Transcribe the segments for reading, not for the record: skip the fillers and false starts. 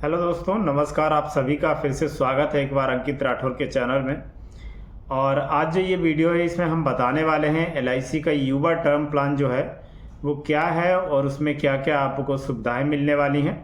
Hello दोस्तों, नमस्कार। आप सभी का फिर से स्वागत है एक बार अंकित राठौर के चैनल में। और आज जो ये वीडियो है इसमें हम बताने वाले हैं LIC का युवा टर्म प्लान जो है वो क्या है और उसमें क्या क्या आपको सुविधाएं मिलने वाली हैं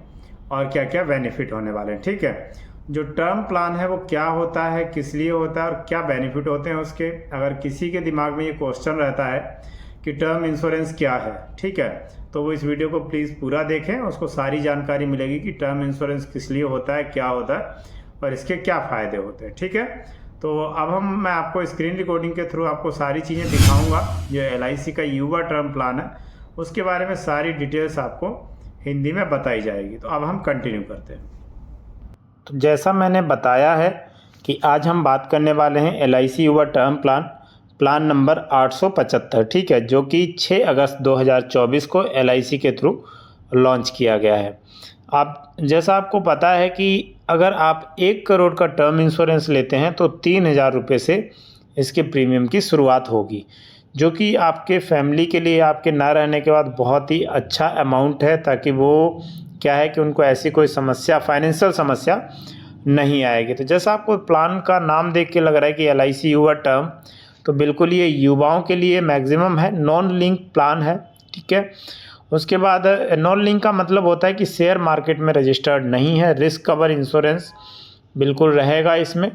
और क्या क्या बेनिफिट होने वाले हैं। ठीक है, जो टर्म प्लान है वो क्या होता है, किस लिए होता है और क्या बेनिफिट होते हैं उसके। अगर किसी के दिमाग में ये क्वेश्चन रहता है कि टर्म इंश्योरेंस क्या है, ठीक है, तो वो इस वीडियो को प्लीज़ पूरा देखें, उसको सारी जानकारी मिलेगी कि टर्म इंश्योरेंस किस लिए होता है, क्या होता है और इसके क्या फ़ायदे होते हैं। ठीक है, तो अब मैं आपको स्क्रीन रिकॉर्डिंग के थ्रू आपको सारी चीज़ें दिखाऊंगा। जो LIC का युवा टर्म प्लान है उसके बारे में सारी डिटेल्स आपको हिंदी में बताई जाएगी। तो अब हम कंटिन्यू करते हैं। तो जैसा मैंने बताया है कि आज हम बात करने वाले हैं LIC युवा टर्म प्लान नंबर 875, ठीक है, जो कि 6 अगस्त 2024 को LIC के थ्रू लॉन्च किया गया है। जैसा आपको पता है कि अगर आप 1 करोड़ का टर्म इंश्योरेंस लेते हैं तो 3,000 रुपये से इसके प्रीमियम की शुरुआत होगी, जो कि आपके फैमिली के लिए आपके ना रहने के बाद बहुत ही अच्छा अमाउंट है, ताकि वो क्या है कि उनको ऐसी कोई समस्या, फाइनेंशियल समस्या नहीं आएगी। तो जैसा आपको प्लान का नाम देख के लग रहा है कि LIC युवा टर्म, तो बिल्कुल ये युवाओं के लिए मैक्सिमम है, नॉन लिंक प्लान है। ठीक है, उसके बाद नॉन लिंक का मतलब होता है कि शेयर मार्केट में रजिस्टर्ड नहीं है। रिस्क कवर इंश्योरेंस बिल्कुल रहेगा इसमें।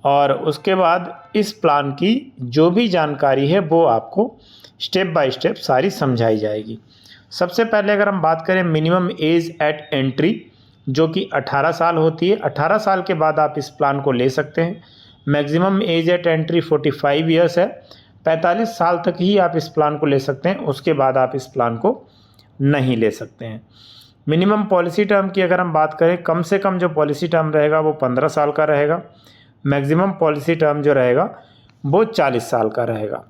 और उसके बाद इस प्लान की जो भी जानकारी है वो आपको स्टेप बाय स्टेप सारी समझाई जाएगी। सबसे पहले अगर हम बात करें मिनिमम एज एट एंट्री, जो कि 18 साल होती है। 18 साल के बाद आप इस प्लान को ले सकते हैं। Maximum age eight entry 45 years है। 45 साल तक ही आप इस प्लान को ले सकते हैं, उसके बाद आप इस प्लान को नहीं ले सकते हैं। मिनिमम पॉलिसी टर्म की अगर हम बात करें, कम से कम जो पॉलिसी टर्म रहेगा वो 15 साल का रहेगा। मैक्सिमम पॉलिसी टर्म जो रहेगा वो 40 साल का रहेगा।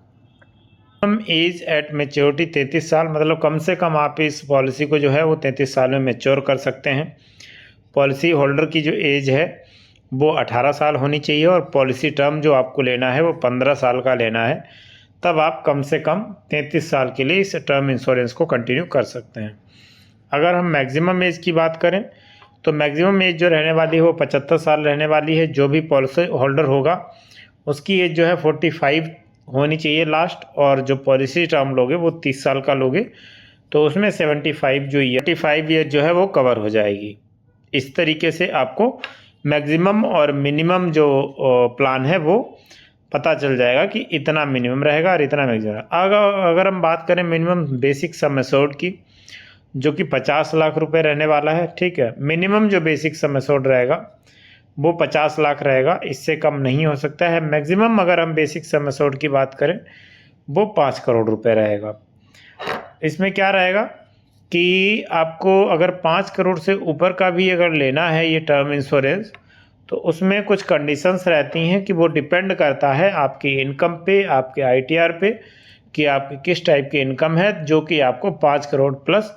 मिनिमम एज एट मेच्योरिटी 33 साल, मतलब कम से कम आप इस पॉलिसी को जो है वो 33 साल में मेच्योर कर सकते हैं। पॉलिसी होल्डर की जो एज है वो 18 साल होनी चाहिए और पॉलिसी टर्म जो आपको लेना है वो 15 साल का लेना है। तब आप कम से कम 33 साल के लिए इस टर्म इंश्योरेंस को कंटिन्यू कर सकते हैं। अगर हम मैक्सिमम एज की बात करें तो मैक्सिमम एज जो रहने वाली है वो 75 साल रहने वाली है। जो भी पॉलिसी होल्डर होगा उसकी एज जो है 45 होनी चाहिए लास्ट, और जो पॉलिसी टर्म लोगे वो 30 साल का लोगे तो उसमें 75 ईयर जो है वो कवर हो जाएगी। इस तरीके से आपको मैक्सिमम और मिनिमम जो प्लान है वो पता चल जाएगा कि इतना मिनिमम रहेगा और इतना मैक्सिमम। अगर हम बात करें मिनिमम बेसिक सम एश्योर्ड की, जो कि 50 लाख रुपए रहने वाला है। ठीक है, मिनिमम जो बेसिक सम एश्योर्ड रहेगा वो 50 लाख रहेगा, इससे कम नहीं हो सकता है। मैक्सिमम अगर हम बेसिक सम एश्योर्ड की बात करें वो 5 करोड़ रुपए रहेगा। इसमें क्या रहेगा कि आपको अगर 5 करोड़ से ऊपर का भी अगर लेना है ये टर्म इंश्योरेंस, तो उसमें कुछ कंडीशंस रहती हैं कि वो डिपेंड करता है आपकी इनकम पे, आपके ITR पे, कि आपकी किस टाइप की इनकम है, जो कि आपको 5 करोड़ प्लस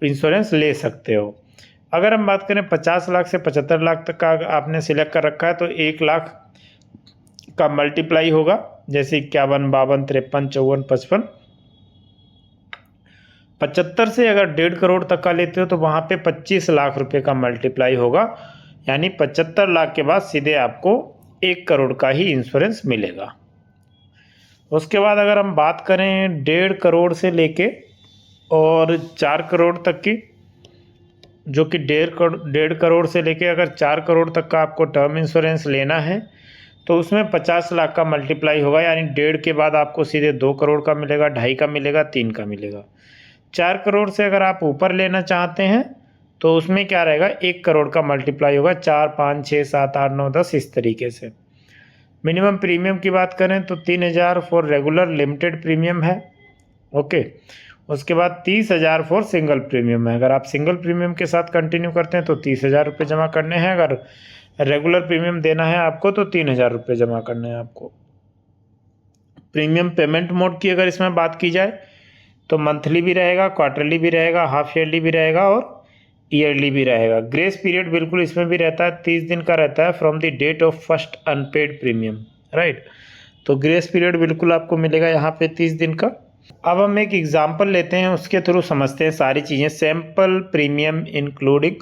इंश्योरेंस ले सकते हो। अगर हम बात करें 50 लाख से 75 लाख तक का आपने सिलेक्ट कर रखा है तो 1 लाख का मल्टीप्लाई होगा, जैसे 51, 52, 53, 54, 55। 75 से अगर 1.5 करोड़ तक का लेते हो तो वहाँ पे 25 लाख रुपए का मल्टीप्लाई होगा, यानी 75 लाख के बाद सीधे आपको 1 करोड़ का ही इंश्योरेंस मिलेगा। उसके बाद अगर हम बात करें 1.5 करोड़ से लेके और 4 करोड़ तक की, जो कि 1.5 करोड़ से लेके अगर 4 करोड़ तक का आपको टर्म इंश्योरेंस लेना है तो उसमें 50 लाख का मल्टीप्लाई होगा, यानी 1.5 के बाद आपको सीधे 2 करोड़ का मिलेगा, 2.5 का मिलेगा, 3 का मिलेगा। 4 करोड़ से अगर आप ऊपर लेना चाहते हैं तो उसमें क्या रहेगा, 1 करोड़ का मल्टीप्लाई होगा, 4, 5, 6, 7, 8, 9, 10 इस तरीके से। मिनिमम प्रीमियम की बात करें तो 3,000 फॉर रेगुलर लिमिटेड प्रीमियम है। ओके, उसके बाद 30,000 फॉर सिंगल प्रीमियम है। अगर आप सिंगल प्रीमियम के साथ कंटिन्यू करते हैं तो 30,000 रुपये जमा करने हैं। अगर रेगुलर प्रीमियम देना है आपको तो 3,000 रुपये जमा करने हैं आपको। प्रीमियम पेमेंट मोड की अगर इसमें बात की जाए तो मंथली भी रहेगा, क्वार्टरली भी रहेगा, हाफ ईयरली भी रहेगा और ईयरली भी रहेगा। ग्रेस पीरियड बिल्कुल इसमें भी रहता है, 30 दिन का रहता है from the date of first unpaid premium, right. तो ग्रेस पीरियड बिल्कुल आपको मिलेगा यहाँ पे 30 दिन का। अब हम एक एग्जांपल लेते हैं, उसके थ्रू समझते हैं सारी चीज़ें। सैम्पल प्रीमियम इंक्लूडिंग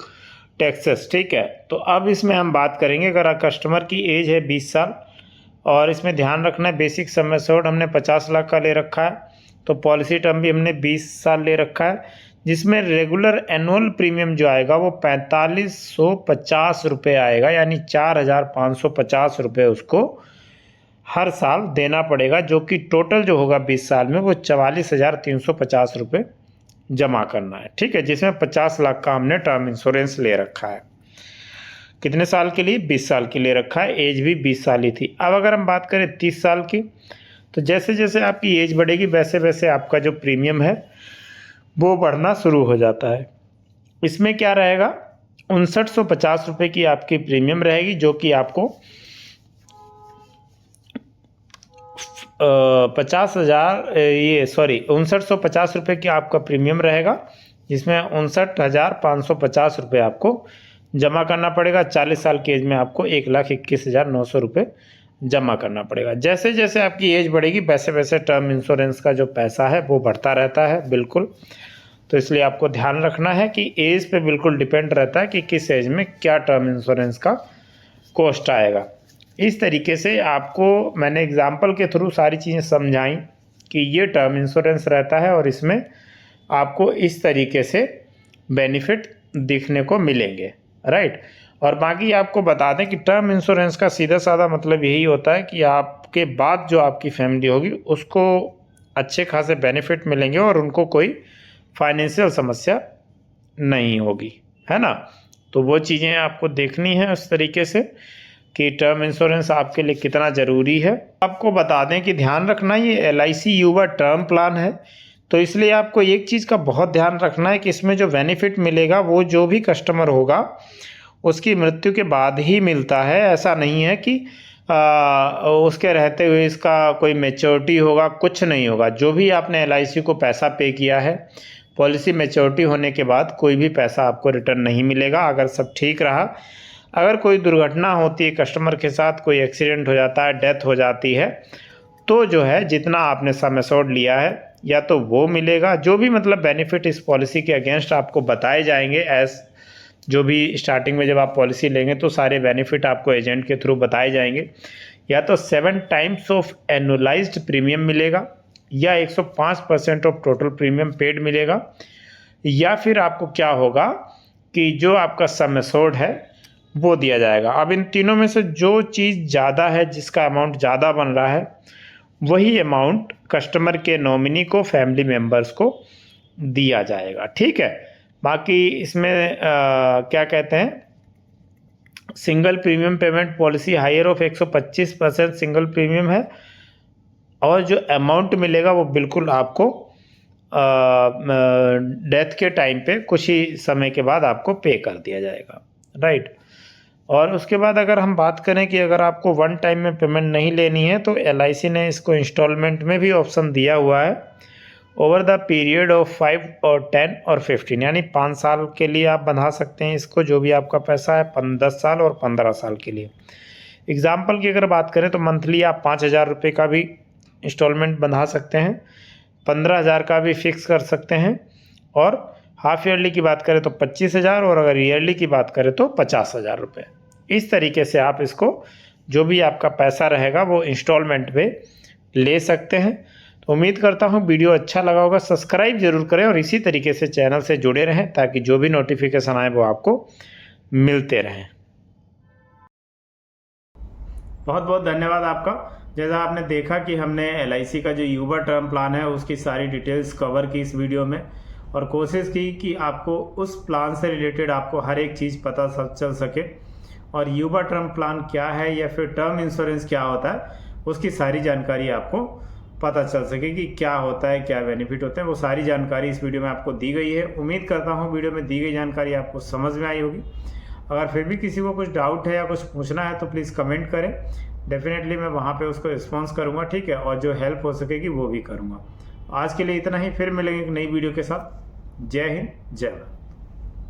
टैक्सेस, ठीक है। तो अब इसमें हम बात करेंगे, अगर कस्टमर की एज है 20 साल और इसमें ध्यान रखना है बेसिक सम एश्योर्ड हमने 50 लाख का ले रखा है, तो पॉलिसी टर्म भी हमने 20 साल ले रखा है, जिसमें रेगुलर एनुअल प्रीमियम जो आएगा वो 4550 रुपये आएगा, यानी 4550 रुपये उसको हर साल देना पड़ेगा, जो कि टोटल जो होगा 20 साल में वो 44,350 रुपये जमा करना है, ठीक है। जिसमें 50 लाख का हमने टर्म इंश्योरेंस ले रखा है। कितने साल के लिए? 20 साल के लिए रखा है, एज भी 20 साल ही थी। अब अगर हम बात करें 30 साल की, तो जैसे जैसे आपकी एज बढ़ेगी वैसे वैसे आपका जो प्रीमियम है वो बढ़ना शुरू हो जाता है। इसमें क्या रहेगा, 5950 रुपये की आपकी प्रीमियम रहेगी, जो कि आपको 5950 रुपये की आपका प्रीमियम रहेगा, जिसमें 59,550 रुपये आपको जमा करना पड़ेगा। 40 साल की एज में आपको 1,21,900 रुपये जमा करना पड़ेगा। जैसे जैसे आपकी एज बढ़ेगी वैसे वैसे टर्म इंश्योरेंस का जो पैसा है वो बढ़ता रहता है, बिल्कुल। तो इसलिए आपको ध्यान रखना है कि एज पे बिल्कुल डिपेंड रहता है कि किस एज में क्या टर्म इंश्योरेंस का कॉस्ट आएगा। इस तरीके से आपको मैंने एग्जाम्पल के थ्रू सारी चीज़ें समझाई कि ये टर्म इंश्योरेंस रहता है और इसमें आपको इस तरीके से बेनिफिट दिखने को मिलेंगे, राइट। और बाकी आपको बता दें कि टर्म इंश्योरेंस का सीधा साधा मतलब यही होता है कि आपके बाद जो आपकी फैमिली होगी उसको अच्छे खासे बेनिफिट मिलेंगे और उनको कोई फाइनेंशियल समस्या नहीं होगी, है ना। तो वो चीज़ें आपको देखनी है उस तरीके से कि टर्म इंश्योरेंस आपके लिए कितना ज़रूरी है। आपको बता दें कि ध्यान रखना, ये LIC युवा टर्म प्लान है, तो इसलिए आपको एक चीज़ का बहुत ध्यान रखना है कि इसमें जो बेनिफिट मिलेगा वो जो भी कस्टमर होगा उसकी मृत्यु के बाद ही मिलता है। ऐसा नहीं है कि उसके रहते हुए इसका कोई मैच्योरिटी होगा, कुछ नहीं होगा। जो भी आपने LIC को पैसा पे किया है, पॉलिसी मैच्योरिटी होने के बाद कोई भी पैसा आपको रिटर्न नहीं मिलेगा। अगर सब ठीक रहा, अगर कोई दुर्घटना होती है कस्टमर के साथ, कोई एक्सीडेंट हो जाता है, डेथ हो जाती है, तो जो है जितना आपने सम एश्योर्ड लिया है या तो वो मिलेगा, जो भी मतलब बेनिफिट इस पॉलिसी के अगेंस्ट आपको बताए जाएंगे। एज जो भी स्टार्टिंग में जब आप पॉलिसी लेंगे तो सारे बेनिफिट आपको एजेंट के थ्रू बताए जाएंगे। या तो 7 टाइम्स ऑफ एनुअलाइज्ड प्रीमियम मिलेगा, या 105% ऑफ टोटल प्रीमियम पेड मिलेगा, या फिर आपको क्या होगा कि जो आपका सम एश्योर्ड है वो दिया जाएगा। अब इन तीनों में से जो चीज़ ज़्यादा है, जिसका अमाउंट ज़्यादा बन रहा है, वही अमाउंट कस्टमर के नॉमिनी को, फैमिली मेम्बर्स को दिया जाएगा, ठीक है। बाकी इसमें क्या कहते हैं, single premium payment policy higher of 125% single premium है, और जो अमाउंट मिलेगा वो बिल्कुल आपको डेथ के टाइम पे कुछ ही समय के बाद आपको पे कर दिया जाएगा, राइट। और उसके बाद अगर हम बात करें कि अगर आपको वन टाइम में पेमेंट नहीं लेनी है, तो LIC ने इसको इंस्टॉलमेंट में भी ऑप्शन दिया हुआ है, ओवर द पीरियड ऑफ 5 और 10 और 15, यानी 5 साल के लिए आप बंधा सकते हैं इसको, जो भी आपका पैसा है, 10 साल और 15 साल के लिए। एग्जाम्पल की अगर बात करें तो मंथली आप 5,000 रुपये का भी इंस्टॉलमेंट बंधा सकते हैं, 15,000 का भी फिक्स कर सकते हैं, और हाफ ईयरली की बात करें तो 25,000, और अगर ईयरली की बात करें तो 50,000 रुपये। इस तरीके से आप इसको, जो भी आपका पैसा रहेगा वो इंस्टॉलमेंट पे ले सकते हैं। तो उम्मीद करता हूँ वीडियो अच्छा लगा होगा। सब्सक्राइब जरूर करें और इसी तरीके से चैनल से जुड़े रहें, ताकि जो भी नोटिफिकेशन आए वो आपको मिलते रहें। बहुत बहुत धन्यवाद आपका। जैसा आपने देखा कि हमने LIC का जो युवा टर्म प्लान है उसकी सारी डिटेल्स कवर की इस वीडियो में, और कोशिश की कि आपको उस प्लान से रिलेटेड आपको हर एक चीज़ पता चल सके, और युवा टर्म प्लान क्या है या फिर टर्म इंश्योरेंस क्या होता है उसकी सारी जानकारी आपको पता चल सके कि क्या होता है, क्या बेनिफिट होते हैं। वो सारी जानकारी इस वीडियो में आपको दी गई है। उम्मीद करता हूँ वीडियो में दी गई जानकारी आपको समझ में आई होगी। अगर फिर भी किसी को कुछ डाउट है या कुछ पूछना है तो प्लीज़ कमेंट करें, डेफिनेटली मैं वहाँ पे उसको रिस्पॉन्स करूँगा, ठीक है। और जो हेल्प हो सकेगी वो भी करूँगा। आज के लिए इतना ही, फिर मिलेंगे एक नई वीडियो के साथ। जय हिंद, जय भारत।